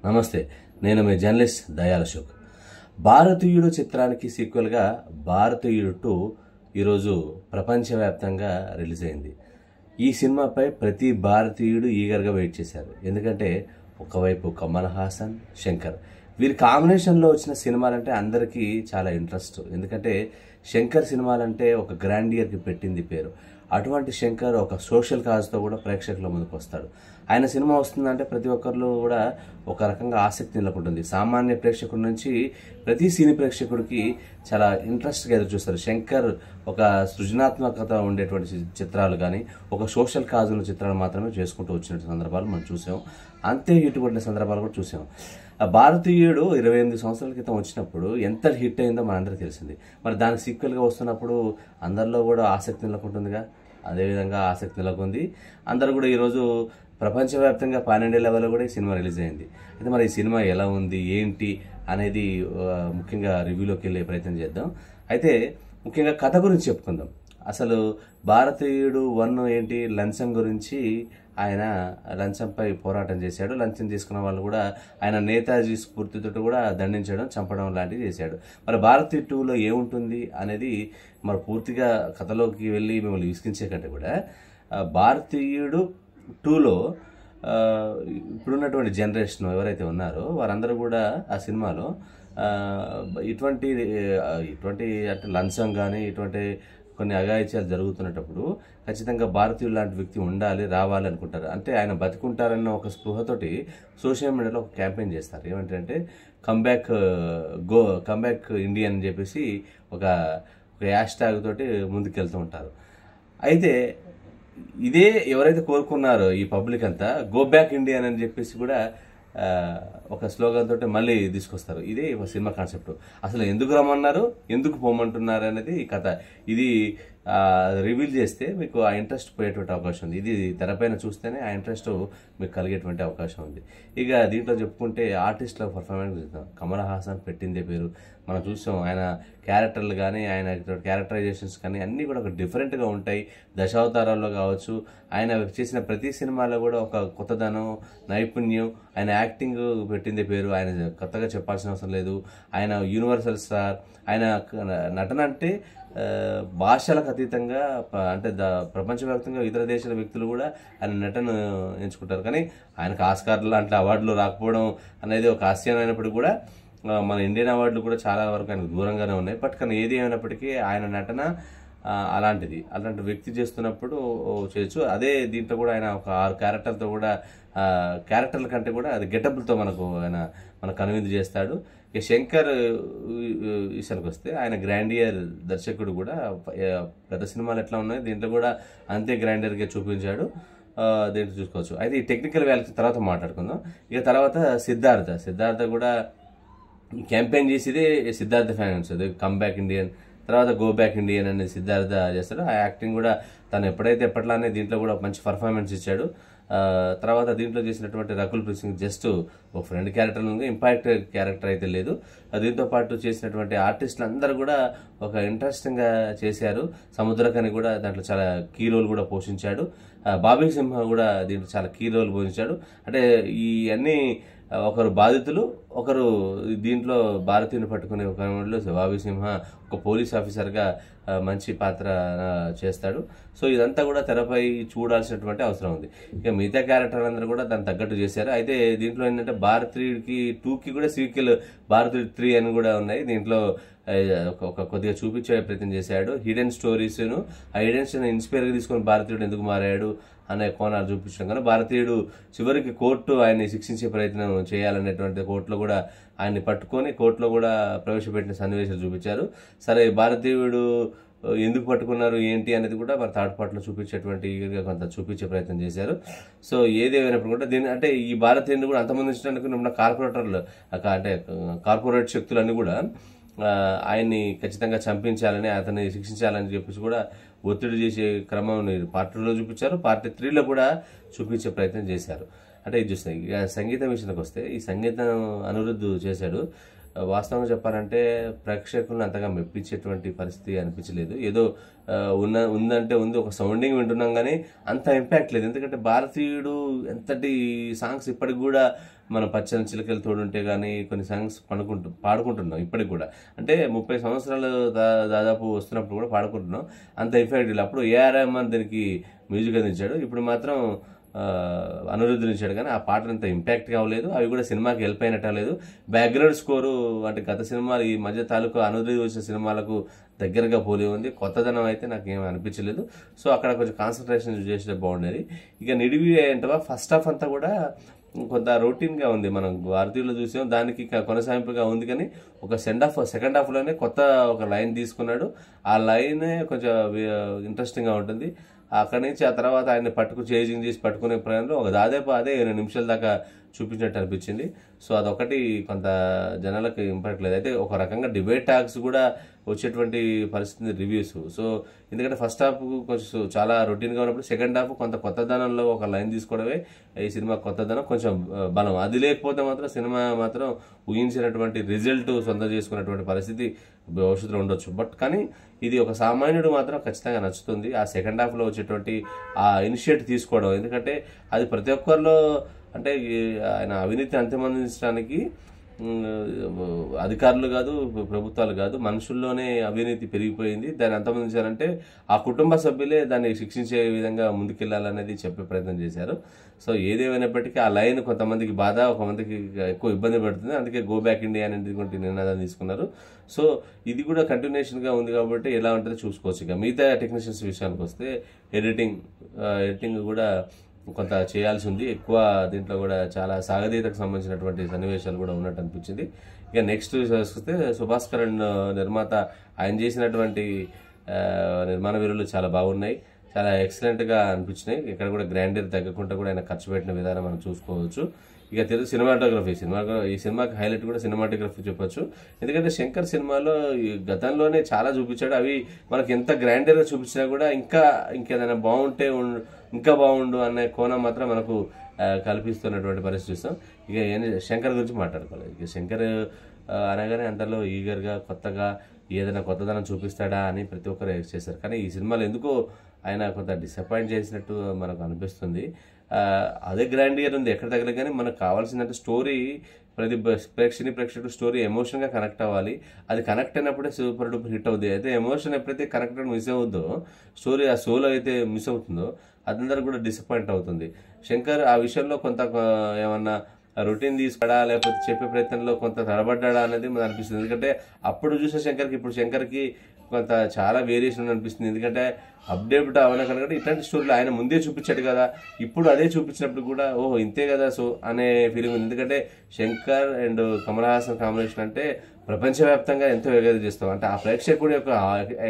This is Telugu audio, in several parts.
నమస్తే, నేను మీ జర్నలిస్ట్ దయాల్ అశోక్. భారతీయుడు చిత్రానికి సీక్వెల్గా భారతీయుడు 2 ఈరోజు ప్రపంచవ్యాప్తంగా రిలీజ్ అయింది. ఈ సినిమాపై ప్రతి భారతీయుడు ఈగర్గా వెయిట్ చేశారు. ఎందుకంటే ఒకవైపు కమల్ హాసన్, శంకర్ వీరి కాంబినేషన్లో వచ్చిన సినిమాలంటే అందరికీ చాలా ఇంట్రెస్ట్. ఎందుకంటే శంకర్ సినిమాలంటే ఒక గ్రాండియర్కి పెట్టింది పేరు. అటువంటి శంకర్ ఒక సోషల్ కాజ్తో కూడా ప్రేక్షకుల ముందుకు వస్తాడు. ఆయన సినిమా వస్తుందంటే ప్రతి ఒక్కరిలో కూడా ఒక రకంగా ఆసక్తి నెలకొంటుంది. సామాన్య ప్రేక్షకుడి నుంచి ప్రతి సినీ ప్రేక్షకుడికి చాలా ఇంట్రెస్ట్గా ఎదురు చూస్తారు. శంకర్ ఒక సృజనాత్మకత ఉండేటువంటి చిత్రాలు కానీ ఒక సోషల్ కాజ్ ఉన్న చిత్రాలు మాత్రమే చేసుకుంటూ వచ్చిన సందర్భాలు మనం చూసాం. అంతే హిట్ కొట్టిన సందర్భాలు కూడా చూసాం. భారతీయుడు 28 సంవత్సరాల క్రితం వచ్చినప్పుడు ఎంత హిట్ అయిందో మనందరికీ తెలిసింది. మరి దానికి సీక్వెల్గా వస్తున్నప్పుడు అందరిలో కూడా ఆసక్తి నెలకొంటుందిగా. అదేవిధంగా ఆసక్తి నెలకొంది. అందరూ కూడా ఈరోజు ప్రపంచవ్యాప్తంగా 12 లెవెల్లో కూడా ఈ సినిమా రిలీజ్ అయింది. అయితే మరి ఈ సినిమా ఎలా ఉంది ఏంటి అనేది ముఖ్యంగా రివ్యూలోకి వెళ్ళే ప్రయత్నం చేద్దాం. అయితే ముఖ్యంగా కథ గురించి చెప్పుకుందాం. అసలు భారతీయుడు 1 ఏంటి, లంచం గురించి. ఆయన లంచంపై పోరాటం చేశాడు. లంచం తీసుకున్న వాళ్ళు కూడా ఆయన నేతాజీ స్ఫూర్తితో కూడా దండించడం, చంపడం లాంటివి చేశాడు. మరి భారతీయుడు 2లో ఏముంటుంది అనేది మరి పూర్తిగా కథలోకి వెళ్ళి మిమ్మల్ని విసిగించే కంటే కూడా భారతీయుడు 2లో ఇప్పుడున్నటువంటి జనరేషన్ ఎవరైతే ఉన్నారో వారందరూ కూడా ఆ సినిమాలో ఇటువంటి అంటే లంచం కానీ ఇటువంటి కొన్ని అఘాయిత్యాలు జరుగుతున్నప్పుడు ఖచ్చితంగా భారతీయుడు లాంటి వ్యక్తి ఉండాలి, రావాలి అనుకుంటారు. అంటే ఆయన బతికుంటారన్న ఒక స్పృహతోటి సోషల్ మీడియాలో ఒక క్యాంపెయిన్ చేస్తారు. ఏమంటే కమ్బ్యాక్ ఇండియన్ అని చెప్పేసి ఒక హ్యాష్ ట్యాగ్ తోటి ముందుకెళ్తూ ఉంటారు. అయితే ఇదే ఎవరైతే కోరుకున్నారో ఈ పబ్లిక్ అంతా గో బ్యాక్ ఇండియన్ అని చెప్పేసి కూడా ఒక స్లోగన్ తోటి మళ్ళీ తీసుకొస్తారు. ఇదే ఒక సినిమా కాన్సెప్ట్. అసలు ఎందుకు రమ్మన్నారు, ఎందుకు పోమంటున్నారు అనేది ఈ కథ. ఇది రివీల్ చేస్తే మీకు ఆ ఇంట్రెస్ట్ పోయేటువంటి అవకాశం ఉంది. ఇది తెరపైన చూస్తేనే ఆ ఇంట్రెస్ట్ మీకు కలిగేటువంటి అవకాశం ఉంది. ఇక దీంట్లో చెప్పుకుంటే ఆర్టిస్టుల పర్ఫార్మెన్స్ చూద్దాం. కమల్ హాసన్ పెట్టిందే పేరు. మనం చూసాం ఆయన క్యారెక్టర్లు కానీ ఆయన క్యారెక్టరైజేషన్స్ కానీ అన్నీ కూడా ఒక డిఫరెంట్గా ఉంటాయి. దశావతారాల్లో కావచ్చు, ఆయన చేసిన ప్రతి సినిమాలో కూడా ఒక కొత్తదనం, నైపుణ్యం, ఆయన యాక్టింగ్ పెట్టిందే పేరు. ఆయన కొత్తగా చెప్పాల్సిన అవసరం లేదు. ఆయన యూనివర్సల్ స్టార్. ఆయన నటన అంటే భాషలకు అతీతంగా అంటే ప్రపంచవ్యాప్తంగా ఇతర దేశాల వ్యక్తులు కూడా ఆయన నటన ఎంచుకుంటారు. కానీ ఆయనకు ఆస్కార్ లాంటి అవార్డులు రాకపోవడం అనేది ఒక హాస్యమైనప్పటికీ కూడా మన ఇండియన్ అవార్డులు కూడా చాలా వరకు ఆయనకు దూరంగానే ఉన్నాయి. బట్ కానీ ఏది అయినప్పటికీ ఆయన నటన అలాంటి వ్యక్తి చేస్తున్నప్పుడు చేయొచ్చు. అదే దీంట్లో కూడా ఆయన ఒక 6 క్యారెక్టర్లతో కూడా క్యారెక్టర్ల కంటే కూడా అది గెటబుల్తో మనకు కనువిందు చేస్తాడు. ఇక శంకర్ విషయానికి వస్తే ఆయన గ్రాండియర్ దర్శకుడు కూడా పెద్ద సినిమాలు ఎట్లా ఉన్నాయి దీంట్లో కూడా అంతే గ్రాండియర్గా చూపించాడు. దీంట్లో చూసుకోవచ్చు. అయితే ఈ టెక్నికల్ వ్యాల్యూస్ తర్వాత మాట్లాడుకుందాం. ఇక తర్వాత సిద్ధార్థ కూడా క్యాంపెయిన్ చేసేదే సిద్ధార్థ ఫ్యాన్స్. అది కమ్బ్యాక్ ఇండియన్, తర్వాత గో బ్యాక్ ఇండియన్ అనేది సిద్ధార్థ చేస్తాడు. ఆ యాక్టింగ్ కూడా తను ఎప్పట్లానే దీంట్లో కూడా మంచి పర్ఫార్మెన్స్ ఇచ్చాడు. తర్వాత దీంట్లో చేసినటువంటి రకుల్ ప్రీత్ సింగ్ జస్ట్ ఒక ఫ్రెండ్ క్యారెక్టర్ ఉంది, ఇంపాక్ట్ క్యారెక్టర్ అయితే లేదు. దీంతో పాటు చేసినటువంటి ఆర్టిస్టులు అందరూ కూడా ఒక ఇంట్రెస్టింగ్గా చేశారు. సముద్రకని కూడా దాంట్లో చాలా కీ రోల్ కూడా పోషించాడు. బాబీ సింహ కూడా దీంట్లో చాలా కీ రోల్ పోషించాడు. అంటే ఈ అన్ని ఒకరు బాధితులు, ఒకరు దీంట్లో భారతీయుని పట్టుకునే ఒక బాబీ సింహ ఒక పోలీస్ ఆఫీసర్గా మంచి పాత్ర చేస్తాడు. సో ఇదంతా కూడా తెరపై చూడాల్సినటువంటి అవసరం ఉంది. ఇక మిగతా క్యారెక్టర్ అందరూ కూడా దాన్ని తగ్గట్టు చేశారు. అయితే దీంట్లో ఏంటంటే భారతీయుడికి 2కి కూడా సీక్వెల్ భారతీయుడు 3 అని కూడా ఉన్నాయి. దీంట్లో ఒక కొద్దిగా చూపించే ప్రయత్నం చేశాడు. హిడెన్ స్టోరీస్ను ఆ హిడెన్ స్టోరీ ఇన్స్పైర్గా తీసుకొని భారతీయుడు ఎందుకు మారాడు అనే కోణాలు చూపించడం కానీ భారతీయుడు చివరికి కోర్టు ఆయన్ని శిక్షించే ప్రయత్నం చేయాలనేటువంటి కోర్టులో కూడా ఆయన్ని పట్టుకొని కోర్టులో కూడా ప్రవేశపెట్టిన సన్నివేశాలు చూపించారు. సరే, భారతీయుడు ఎందుకు పట్టుకున్నారు ఏంటి అనేది కూడా మరి థర్డ్ పార్ట్లో చూపించేటువంటి కొంత చూపించే ప్రయత్నం చేశారు. సో ఏదేమైనప్పుడు కూడా దీని అంటే ఈ భారతీయుడిని కూడా అంతమందించడానికి ఉన్న కార్పొరేటర్లు అంటే కార్పొరేట్ శక్తులన్నీ కూడా ఆయన్ని ఖచ్చితంగా చంపించాలని, అతన్ని శిక్షించాలని చెప్పేసి కూడా ఒత్తిడి చేసే క్రమం పార్ట్ 2లో చూపించారు. పార్ట్ 3లో కూడా చూపించే ప్రయత్నం చేశారు. అంటే ఇది చూస్తాయి. ఇక సంగీతం విషయానికి వస్తే ఈ సంగీతం అనిరుద్ధ్ చేశాడు. వాస్తవంగా చెప్పాలంటే ప్రేక్షకులను అంతగా మెప్పించేటువంటి పరిస్థితి అనిపించలేదు. ఏదో ఉందంటే ఉంది, ఒక సౌండింగ్ వింటున్నాం కానీ అంత ఇంపాక్ట్ లేదు. ఎందుకంటే భారతీయుడు ఎంతటి సాంగ్స్ ఇప్పటికి కూడా మన పచ్చని చిలకలు తోడుంటే కానీ కొన్ని సాంగ్స్ పాడుకుంటున్నాం ఇప్పటికి కూడా. అంటే 30 సంవత్సరాలు దాదాపు వస్తున్నప్పుడు కూడా పాడుకుంటున్నాం. అంత ఎఫెక్ట్ లేదు. అప్పుడు ఏఆర్ రెహమాన్ దీనికి మ్యూజిక్ అందించాడు. ఇప్పుడు మాత్రం అనిరుద్ధుని ఇచ్చాడు, కానీ ఆ పాటలు అంత ఇంపాక్ట్గా అవ్వలేదు. అవి కూడా సినిమాకి హెల్ప్ అయినట్టు అవ్వలేదు. బ్యాక్గ్రౌండ్ స్కోరు అంటే గత సినిమాలు ఈ మధ్య తాలూకు అనిరుద్ధి వచ్చిన సినిమాలకు దగ్గరగా పోలి ఉంది. కొత్తదనం అయితే నాకు ఏమీ అనిపించలేదు. సో అక్కడ కొంచెం కాన్సన్ట్రేషన్ చేస్తే బాగుండేది. ఇక నిడివి ఏంటవా ఫస్ట్ హాఫ్ అంతా కూడా కొంత రొటీన్గా ఉంది. మనం భారతీయులు చూసాం, దానికి కొనసాగింపుగా ఉంది. కానీ ఒక సెకండ్ హాఫ్లోనే కొత్త ఒక లైన్ తీసుకున్నాడు. ఆ లైనే కొంచెం ఇంట్రెస్టింగ్గా ఉంటుంది. అక్కడి నుంచి ఆ తర్వాత ఆయన చేజింగ్ చేసి పట్టుకునే ప్రయాణంలో ఒక దాదాపు అదే 8 నిమిషాల దాకా చూపించినట్టు అనిపించింది. సో అదొకటి కొంత జనాలకు ఇంపాక్ట్ లేదు. అయితే ఒక రకంగా డిబేట్ టాక్స్ కూడా వచ్చేటువంటి పరిస్థితి రివ్యూస్. సో ఎందుకంటే ఫస్ట్ హాఫ్ కొంచెం చాలా రొటీన్గా ఉన్నప్పుడు సెకండ్ హాఫ్ కొంత కొత్తదనంలో ఒక లైన్ తీసుకోవడమే ఈ సినిమా కొత్తదనం, కొంచెం బలం. అది లేకపోతే మాత్రం సినిమా మాత్రం ఊహించినటువంటి రిజల్ట్ సొంతం చేసుకున్నటువంటి పరిస్థితి భవిష్యత్తులో ఉండొచ్చు. బట్ కానీ ఇది ఒక సామాన్యుడు మాత్రం ఖచ్చితంగా నచ్చుతుంది. ఆ సెకండ్ హాఫ్లో వచ్చేటువంటి ఆ ఇనిషియేటివ్ తీసుకోవడం, ఎందుకంటే అది ప్రతి ఒక్కరిలో అంటే ఆయన అవినీతి అంతిమందించడానికి అధికారులు కాదు, ప్రభుత్వాలు కాదు, మనుషుల్లోనే అవినీతి పెరిగిపోయింది. దాన్ని అంతమందించారంటే ఆ కుటుంబ సభ్యులే దాన్ని శిక్షించే విధంగా ముందుకెళ్లాలనేది చెప్పే ప్రయత్నం చేశారు. సో ఏదేమైనప్పటికీ ఆ లైన్ కొంతమందికి బాధ, కొంతమందికి ఎక్కువ ఇబ్బంది పెడుతుంది. అందుకే గో బ్యాక్ ఇండియా అనేటువంటి నినాదం తీసుకున్నారు. సో ఇది కూడా కంటిన్యూషన్గా ఉంది కాబట్టి ఎలా ఉంటుందో చూసుకోవచ్చు. ఇక మిగతా టెక్నీషియన్స్ విషయానికి వస్తే ఎడిటింగ్ కూడా కొంత చేయాల్సి ఉంది. ఎక్కువ దీంట్లో కూడా చాలా సాగదీతకు సంబంధించినటువంటి సన్నివేశాలు కూడా ఉన్నట్టు అనిపించింది. ఇక నెక్స్ట్ చూస్తే సుభాష్ కరణ్ నిర్మాత, ఆయన చేసినటువంటి నిర్మాణ వీరులు చాలా బాగున్నాయి, చాలా ఎక్సలెంట్గా అనిపించినాయి. ఇక్కడ కూడా గ్రాండీర్ తగ్గకుండా కూడా ఆయన ఖర్చు పెట్టిన విధానం మనం చూసుకోవచ్చు. ఇక తెలుగు సినిమాటోగ్రఫీ, ఈ సినిమాకి హైలైట్ కూడా సినిమాటోగ్రఫీ చెప్పొచ్చు. ఎందుకంటే శంకర్ సినిమాలో గతంలోనే చాలా చూపించాడు. అవి మనకి ఎంత గ్రాండీర్గా చూపించినా కూడా ఇంకేదైనా బాగుంటే ఇంకా బాగుండు అనే కోణం మాత్రం మనకు కల్పిస్తున్నటువంటి పరిస్థితి చూస్తాం. ఇక శంకర్ గురించి మాట్లాడుకోవాలి. ఇక శంకర్ అనగానే అందరిలో ఈగర్గా కొత్తగా ఏదైనా కొత్తదనం చూపిస్తాడా అని ప్రతి ఒక్కరు చేశారు. కానీ ఈ సినిమాలో ఎందుకో ఆయన కొంత డిసప్పాయింట్ చేసినట్టు మనకు అనిపిస్తుంది. అదే గ్రాండియర్ ఉంది ఎక్కడ దగ్గర, కానీ మనకు కావాల్సినంత స్టోరీ ప్రతి ప్రేక్షకుడు స్టోరీ ఎమోషన్గా కనెక్ట్ అవ్వాలి. అది కనెక్ట్ అయినప్పుడే సూపర్ డూపర్ హిట్ అవుతుంది. అయితే ఎమోషన్ ఎప్పుడైతే కనెక్టెడ్ మిస్ అవుతుందో, స్టోరీ ఆ సోలో అయితే మిస్ అవుతుందో, అదందరూ కూడా డిసప్పాయింట్ అవుతుంది. శంకర్ ఆ విషయంలో కొంత ఏమన్నా రొటీన్ తీసుకురా లేకపోతే చెప్పే ప్రయత్నంలో కొంత తడబడ్డా అనేది మనకు అనిపిస్తుంది. ఎందుకంటే అప్పుడు చూసే శంకర్కి ఇప్పుడు శంకర్కి కొంత చాలా వేరియేషన్ అనిపిస్తుంది. ఎందుకంటే అప్డేట్ అవన కనుక ఇట్లాంటి స్టోరీలు ఆయన ముందే చూపించాడు కదా, ఇప్పుడు అదే చూపించినప్పుడు కూడా ఓహో ఇంతే కదా సో అనే ఫీలింగ్ ఉంది. ఎందుకంటే శంకర్ అండ్ కమల్ హాసన్ కాంబినేషన్ అంటే ప్రపంచవ్యాప్తంగా ఎంతో ఎగేది చేస్తాం. అంటే ఆ ప్రేక్షకుడి యొక్క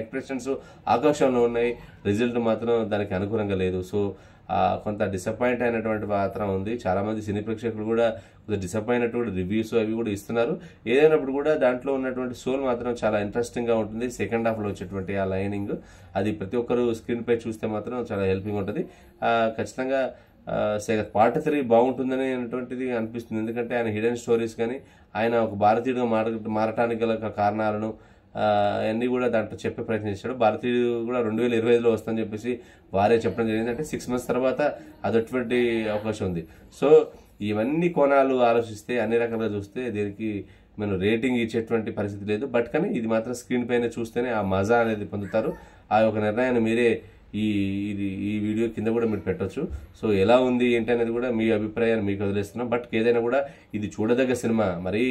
ఎక్స్ప్రెషన్స్ ఆకాశంలో ఉన్నాయి, రిజల్ట్ మాత్రం దానికి అనుకూలంగా లేదు. సో కొంత డిసప్పాయింట్ అయినటువంటి పాత్ర ఉంది. చాలా మంది సినీ ప్రేక్షకులు కూడా కొంచెం డిసప్పాయింట్ అయినటువంటి రివ్యూస్ అవి కూడా ఇస్తున్నారు. ఏదైనప్పుడు కూడా దాంట్లో ఉన్నటువంటి సోల్ మాత్రం చాలా ఇంట్రెస్టింగ్గా ఉంటుంది. సెకండ్ హాఫ్లో వచ్చేటువంటి ఆ లైనింగ్ అది ప్రతి ఒక్కరు స్క్రీన్ పై చూస్తే మాత్రం చాలా హెల్పింగ్ ఉంటుంది. ఖచ్చితంగా పార్ట్ 3 బాగుంటుందని అనేటువంటిది అనిపిస్తుంది. ఎందుకంటే ఆయన హిడెన్ స్టోరీస్ కానీ ఆయన ఒక భారతీయుడిగా మారటానికి గల కారణాలను అన్నీ కూడా దాంట్లో చెప్పే ప్రయత్నం చేశాడు. భారతీయుడు కూడా 2025లో వస్తుందని చెప్పేసి వారే చెప్పడం జరిగింది. అంటే 6 months తర్వాత అదొటువంటి అవకాశం ఉంది. సో ఇవన్నీ కోణాలు ఆలోచిస్తే అన్ని రకాలుగా చూస్తే దీనికి మనం రేటింగ్ ఇచ్చేటువంటి పరిస్థితి లేదు. బట్ కానీ ఇది మాత్రం స్క్రీన్ పైన చూస్తేనే ఆ మజా అనేది పొందుతారు. ఆ యొక్క నిర్ణయాన్ని మీరే ఈ వీడియో కింద కూడా మీరు పెట్టొచ్చు. సో ఎలా ఉంది ఏంటి అనేది కూడా మీ అభిప్రాయాన్ని మీకు వదిలేస్తున్నాం. బట్ ఏదైనా కూడా ఇది చూడదగ్గ సినిమా, మరీ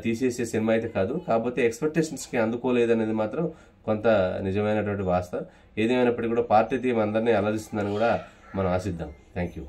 తీసేసే సినిమా అయితే కాదు. కాకపోతే ఎక్స్పెక్టేషన్స్కి అందుకోలేదనేది మాత్రం కొంత నిజమైనటువంటి వాస్తవం. ఏదేమైనప్పటికీ కూడా పార్టీ థీమ్ అందరినీ అలరిస్తుందని కూడా మనం ఆశిద్దాం. Thank you.